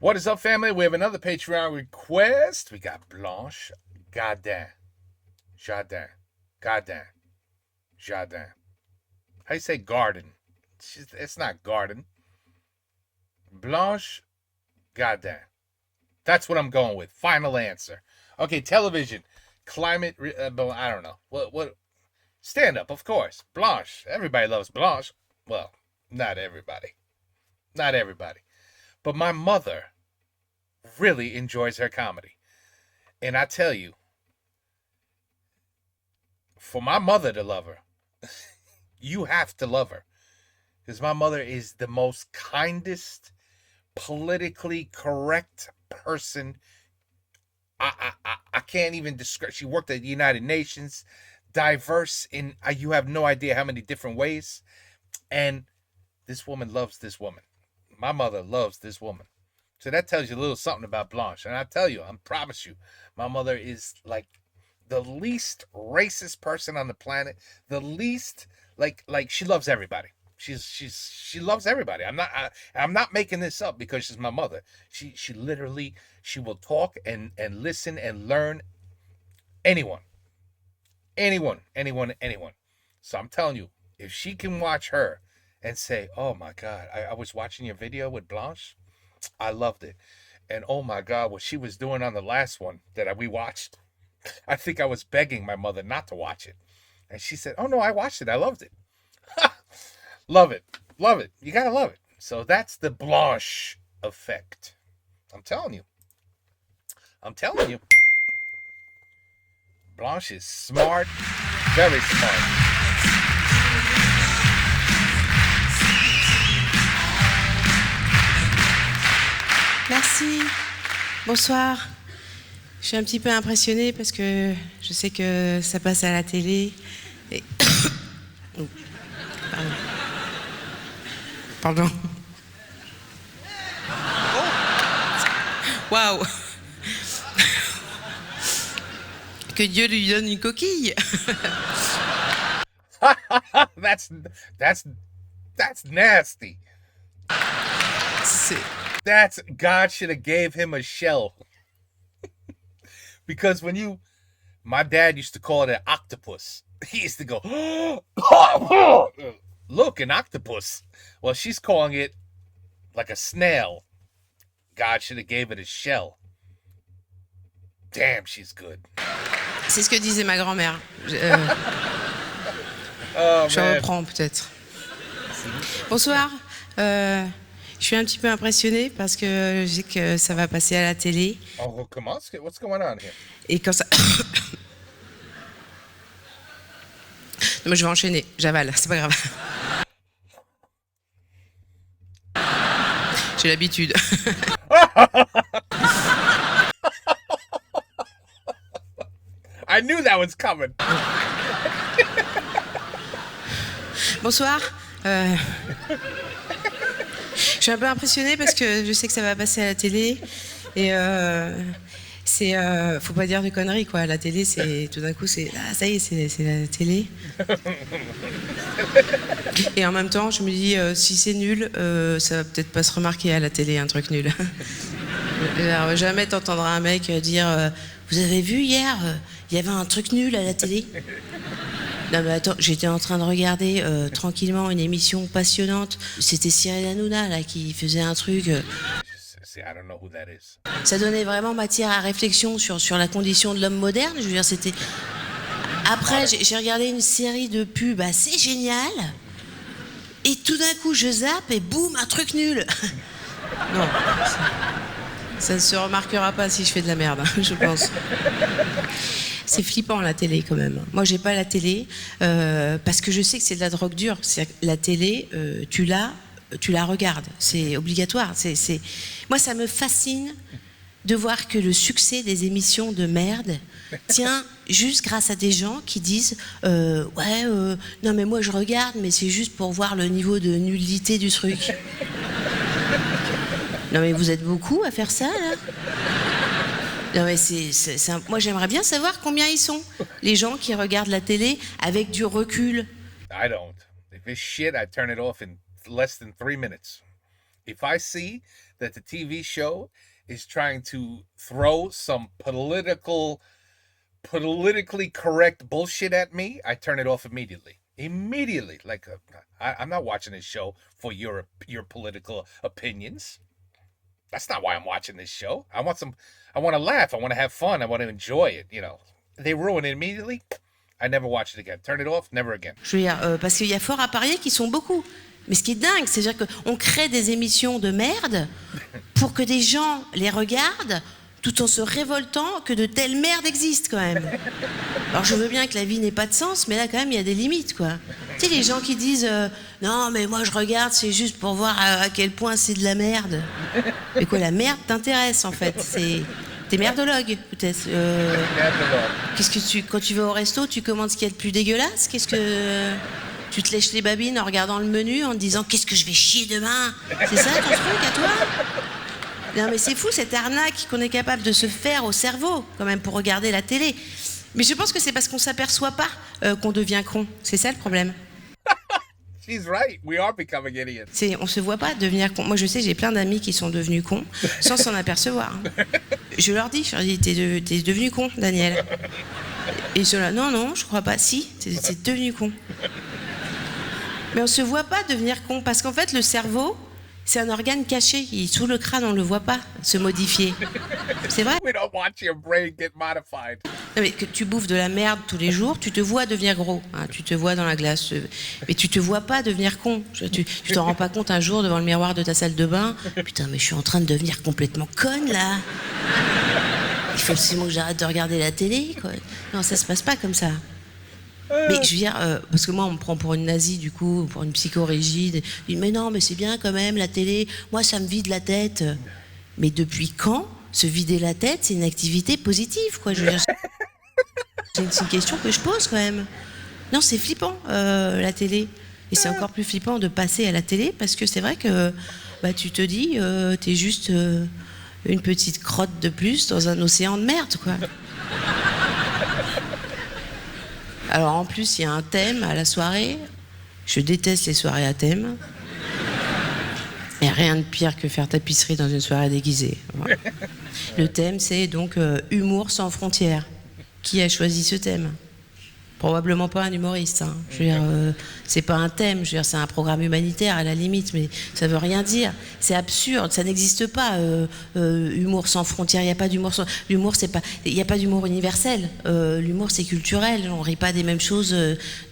What is up, family? We have another Patreon request. We got Blanche Gardin. Jardin. Gardin. Jardin. How you say garden? It's not garden. Blanche Gardin. That's what I'm going with. Final answer. Okay, television. Climate. I don't know. What? Stand up, of course. Blanche. Everybody loves Blanche. Well, not everybody. Not everybody. But my mother really enjoys her comedy. And I tell you, for my mother to love her, you have to love her. Because my mother is the most kindest, politically correct person. I can't even describe. She worked at the United Nations, diverse in you have no idea how many different ways. And this woman loves this woman. My mother loves this woman. So that tells you a little something about Blanche. And I tell you, I promise you, my mother is like the least racist person on the planet. The least like she loves everybody. She loves everybody. I'm not making this up because she's my mother. She literally she will talk and listen and learn anyone. Anyone. So I'm telling you, if she can watch her and say, "Oh my God, I was watching your video with Blanche. I loved it." And oh my God, what she was doing on the last one that we watched, I think I was begging my mother not to watch it. And she said, "Oh no, I watched it. I loved it." Love it. Love it. You gotta love it. So that's the Blanche effect. I'm telling you. I'm telling you. Blanche is smart. Very smart. Merci. Bonsoir. Je suis un petit peu impressionnée parce que je sais que ça passe à la télé. Et... Oh, pardon. Waouh. Que Dieu lui donne une coquille. that's nasty. That's God should have gave him a shell. Because my dad used to call it an octopus. He used to go, look, an octopus. Well, she's calling it like a snail. God should have gave it a shell. Damn, she's good. C'est ce que disait ma grand-mère. Je reprends peut-être. Bonsoir. Je suis un petit peu impressionnée parce que je sais que ça va passer à la télé. On recommence? What's going on here? Et quand ça... Moi, je vais enchaîner. J'avale, c'est pas grave. J'ai l'habitude. I knew that was coming. Bonsoir. Je suis un peu impressionnée parce que je sais que ça va passer à la télé. Et c'est... faut pas dire de conneries, quoi. La télé, c'est... Tout d'un coup, c'est... Ah, ça y est, c'est la télé. Et en même temps, je me dis, si c'est nul, ça va peut-être pas se remarquer à la télé, un truc nul. Alors, jamais t'entendras un mec dire vous avez vu hier, il y avait un truc nul à la télé. Non mais attends, j'étais en train de regarder tranquillement une émission passionnante. C'était Cyril Hanouna là qui faisait un truc. I don't know who that is. Ça donnait vraiment matière à réflexion sur la condition de l'homme moderne. Je veux dire, c'était. Après, j'ai regardé une série de pubs assez géniale. Et tout d'un coup, je zappe et boum, un truc nul. Non. Ça ne se remarquera pas si je fais de la merde, je pense. C'est flippant la télé quand même. Moi j'ai pas la télé parce que je sais que c'est de la drogue dure. La télé, tu la regardes, c'est obligatoire. Moi ça me fascine de voir que le succès des émissions de merde tient juste grâce à des gens qui disent non mais moi je regarde mais c'est juste pour voir le niveau de nullité du truc. Non mais vous êtes beaucoup à faire ça là. Non mais moi j'aimerais bien savoir combien ils sont, les gens qui regardent la télé avec du recul. I don't. If it's shit, I turn it off in less than 3 minutes. If I see that the TV show is trying to throw some politically correct bullshit at me, I turn it off immediately. Immediately. Like, I'm not watching this show for your political opinions. That's not why I'm watching this show. I want to laugh. I want to have fun. I want to enjoy it, you know. They ruin it immediately. I never watch it again. Turn it off, never again. Je veux dire, parce qu'il y a fort à parier qu'ils sont beaucoup. Mais ce qui est dingue, c'est-à-dire qu'on crée des émissions de merde pour que des gens les regardent tout en se révoltant que de telles merdes existent quand même. Alors je veux bien que la vie n'ait pas de sens, mais là quand même il y a des limites quoi. Tu sais les gens qui disent non mais moi je regarde c'est juste pour voir à quel point c'est de la merde. Mais quoi la merde t'intéresse en fait, t'es merdologue peut-être. Qu'est-ce que quand tu vas au resto tu commandes ce qu'il y a de plus dégueulasse? Qu'est-ce que tu te lèches les babines en regardant le menu en te disant qu'est-ce que je vais chier demain? C'est ça ton truc à toi? Non mais c'est fou cette arnaque qu'on est capable de se faire au cerveau quand même pour regarder la télé. Mais je pense que c'est parce qu'on s'aperçoit pas qu'on devient con. C'est ça le problème. She's right. We are becoming idiots. On se voit pas devenir con. Moi je sais j'ai plein d'amis qui sont devenus cons sans s'en apercevoir. Je leur dis t'es devenu con Daniel. Et ils sont là non je crois pas. Si t'es devenu con. Mais on se voit pas devenir con parce qu'en fait le cerveau c'est un organe caché, sous le crâne, on ne le voit pas se modifier. C'est vrai? We don't watch your brain get modified. Non, mais que tu bouffes de la merde tous les jours, tu te vois devenir gros. Hein, tu te vois dans la glace. Mais tu te vois pas devenir con. Tu t'en rends pas compte un jour devant le miroir de ta salle de bain. Putain, mais je suis en train de devenir complètement conne, là. Il faut absolument que j'arrête de regarder la télé, quoi. Non, ça se passe pas comme ça. Mais je veux dire, parce que moi on me prend pour une nazie du coup, pour une psychorigide. Je dis mais non, mais c'est bien quand même la télé. Moi ça me vide la tête. Mais depuis quand se vider la tête c'est une activité positive quoi? Je veux dire, c'est une question que je pose quand même. Non c'est flippant la télé. Et c'est encore plus flippant de passer à la télé parce que c'est vrai que bah, tu te dis t'es juste une petite crotte de plus dans un océan de merde quoi. Alors en plus, il y a un thème à la soirée. Je déteste les soirées à thème. Il n'y a rien de pire que faire tapisserie dans une soirée déguisée. Voilà. Le thème, c'est donc humour sans frontières. Qui a choisi ce thème? Probablement pas un humoriste. Hein. Je veux dire, c'est pas un thème. Je veux dire, c'est un programme humanitaire à la limite, mais ça veut rien dire. C'est absurde. Ça n'existe pas. Humour sans frontières. Il n'y a pas d'humour. L'humour, c'est pas. Il n'y a pas d'humour universel. L'humour, c'est culturel. On rit pas des mêmes choses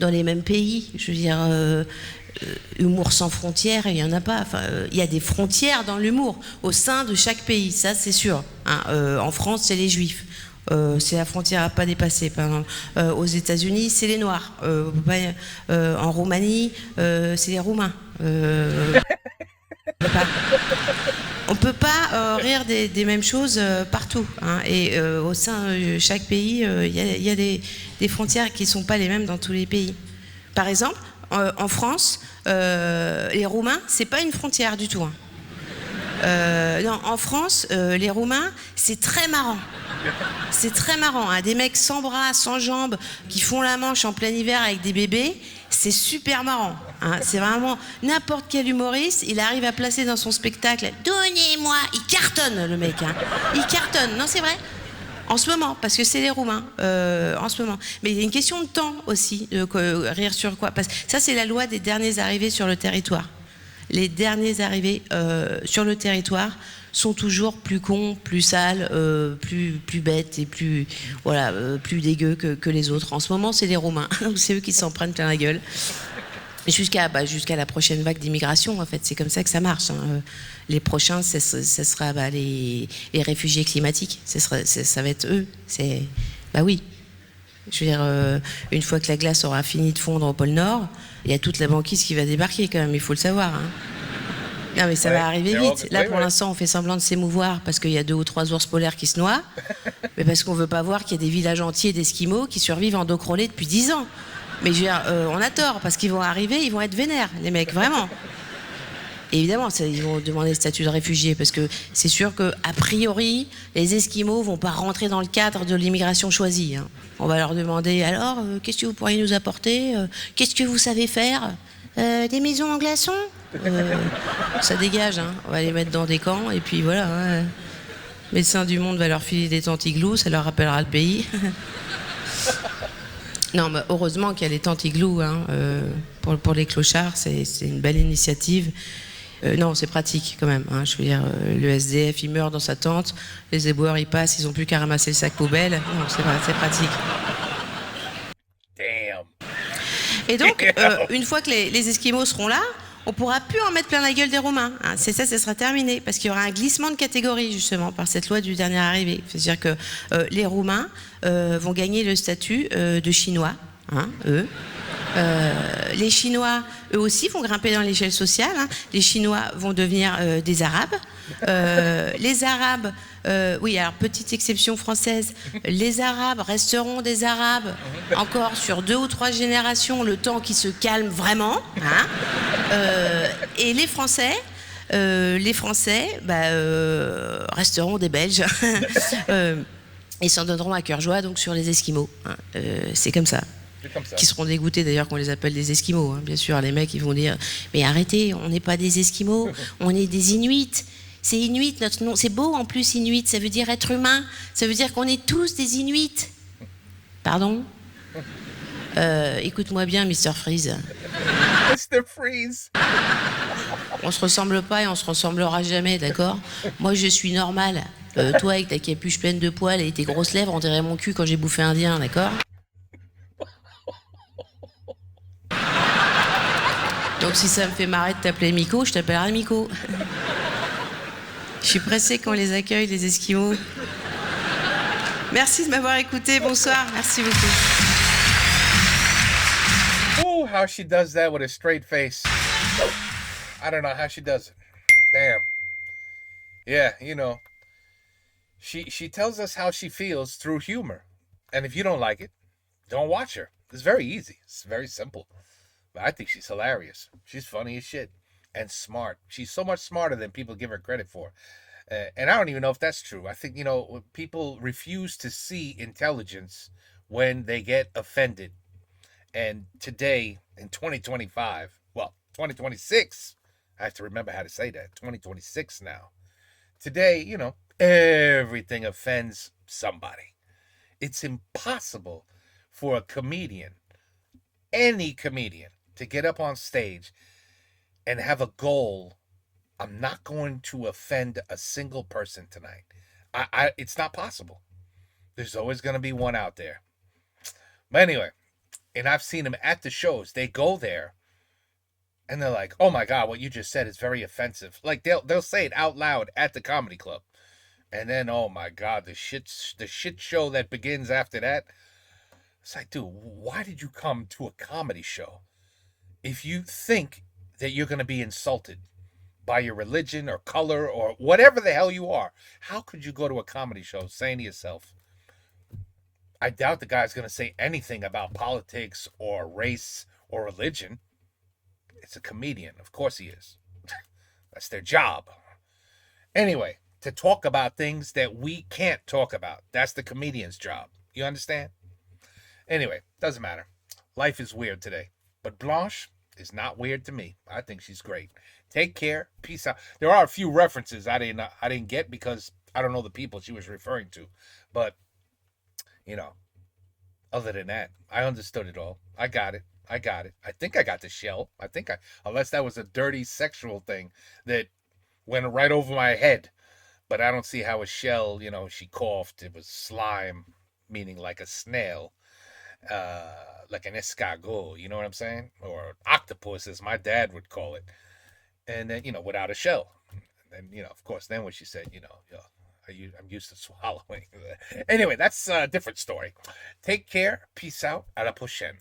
dans les mêmes pays. Je veux dire. Humour sans frontières, il n'y en a pas. Enfin, il y a des frontières dans l'humour au sein de chaque pays. Ça, c'est sûr. Hein. En France, c'est les Juifs. C'est la frontière à pas dépasser. Par exemple. Aux États-Unis, c'est les Noirs. En Roumanie, c'est les Roumains. On peut pas rire des mêmes choses partout. Hein. Et au sein de chaque pays, il y a des frontières qui sont pas les mêmes dans tous les pays. Par exemple, en France, les Roumains, c'est pas une frontière du tout. Hein. Non, en France, les Roumains, c'est très marrant. C'est très marrant, hein. Des mecs sans bras, sans jambes, qui font la manche en plein hiver avec des bébés, c'est super marrant. Hein. C'est vraiment n'importe quel humoriste, il arrive à placer dans son spectacle « Donnez-moi !» Il cartonne, le mec. Hein. Il cartonne, non c'est vrai. En ce moment, parce que c'est les Roumains, en ce moment. Mais il y a une question de temps aussi, rire sur quoi? Parce que ça, c'est la loi des derniers arrivés sur le territoire. Les derniers arrivés sur le territoire sont toujours plus cons, plus sales, plus bêtes et plus dégueux que les autres. En ce moment, c'est les Roumains. C'est eux qui s'en prennent plein la gueule. Jusqu'à la prochaine vague d'immigration, en fait. C'est comme ça que ça marche. Hein. Les prochains, ce sera les réfugiés climatiques. Ça va être eux. Bah oui. Je veux dire, une fois que la glace aura fini de fondre au pôle Nord, il y a toute la banquise qui va débarquer quand même, il faut le savoir. Hein. Non mais ça va arriver vite. Là pour l'instant on fait semblant de s'émouvoir parce qu'il y a 2 ou 3 ours polaires qui se noient, mais parce qu'on veut pas voir qu'il y a des villages entiers d'Esquimaux qui survivent en dos crawlé depuis 10 ans. Mais je veux dire, on a tort parce qu'ils vont arriver, ils vont être vénères, les mecs, vraiment. Et évidemment, ils vont demander le statut de réfugié parce que c'est sûr que a priori, les Esquimaux vont pas rentrer dans le cadre de l'immigration choisie. Hein. On va leur demander alors, qu'est-ce que vous pourriez nous apporter? Qu'est-ce que vous savez faire? Des maisons en glaçons Ça dégage, hein. On va les mettre dans des camps, et puis voilà. Hein. Médecin du Monde va leur filer des tentes igloos, ça leur rappellera le pays. Non, mais heureusement qu'il y a les tentes igloos, hein, pour les clochards, c'est une belle initiative. Non, c'est pratique quand même. Hein, je veux dire, le SDF, il meurt dans sa tente, les éboueurs, ils passent, ils ont plus qu'à ramasser le sac poubelle. Non, c'est pratique. Damn. Et donc, une fois que les Esquimaux seront là, on pourra plus en mettre plein la gueule des Roumains. Hein. C'est ça, ça sera terminé, parce qu'il y aura un glissement de catégorie, justement, par cette loi du dernier arrivé. C'est-à-dire que les Roumains vont gagner le statut de Chinois, hein, eux. Les Chinois, eux aussi, vont grimper dans l'échelle sociale. Hein. Les Chinois vont devenir des Arabes. Les Arabes, oui, alors petite exception française, les Arabes resteront des Arabes encore sur 2 ou 3 générations, le temps qu'ils se calment vraiment. Hein. Et les Français resteront des Belges. Et s'en donneront à cœur joie donc sur les Esquimaux. Hein. C'est comme ça. Qui seront dégoûtés d'ailleurs qu'on les appelle des Esquimaux. Hein. Bien sûr, les mecs ils vont dire mais arrêtez, on n'est pas des Esquimaux, on est des Inuits. C'est Inuit notre nom, c'est beau en plus Inuit, ça veut dire être humain, ça veut dire qu'on est tous des Inuits. Pardon écoute-moi bien, Mr. Freeze. Mr. Freeze. On se ressemble pas et on se ressemblera jamais, d'accord? Moi je suis normal. Toi avec ta capuche pleine de poils et tes grosses lèvres, on dirait mon cul quand j'ai bouffé indien, d'accord? Donc si ça me fait marrer de t'appeler Miko, je t'appellerai Miko. Je suis pressée qu'on les accueille, les Esquimaux. Merci de m'avoir écouté, bonsoir, merci beaucoup. Oh, how she does that with a straight face. I don't know how she does it. Damn. Yeah, you know. She tells us how she feels through humor. And if you don't like it, don't watch her. It's very easy. It's very simple. But I think she's hilarious. She's funny as shit. And smart. She's so much smarter than people give her credit for. And I don't even know if that's true. I think, people refuse to see intelligence when they get offended. And today, in 2025, well, 2026, I have to remember how to say that. 2026 now. Today, everything offends somebody. It's impossible for a comedian, any comedian, to get up on stage and have a goal. I'm not going to offend a single person tonight. It's not possible. There's always going to be one out there. But anyway, and I've seen them at the shows. They go there and they're like, "Oh my God, what you just said is very offensive." Like they'll say it out loud at the comedy club. And then, oh my God, the shit show that begins after that. It's like, dude, why did you come to a comedy show if you think that you're going to be insulted by your religion or color or whatever the hell you are? How could you go to a comedy show saying to yourself, I doubt the guy's going to say anything about politics or race or religion. It's a comedian. Of course he is. That's their job. Anyway, to talk about things that we can't talk about. That's the comedian's job. You understand? Anyway, doesn't matter. Life is weird today. But Blanche is not weird to me. I think she's great. Take care. Peace out. There are a few references I didn't get because I don't know the people she was referring to. But, other than that, I understood it all. I got it. I think I got the shell. Unless that was a dirty sexual thing that went right over my head. But I don't see how a shell, she coughed. It was slime, meaning like a snail. Like an escargot, you know what I'm saying? Or octopus, as my dad would call it. And then, without a shell. And, of course, then when she said, I'm used to swallowing. Anyway, that's a different story. Take care. Peace out. À la prochaine.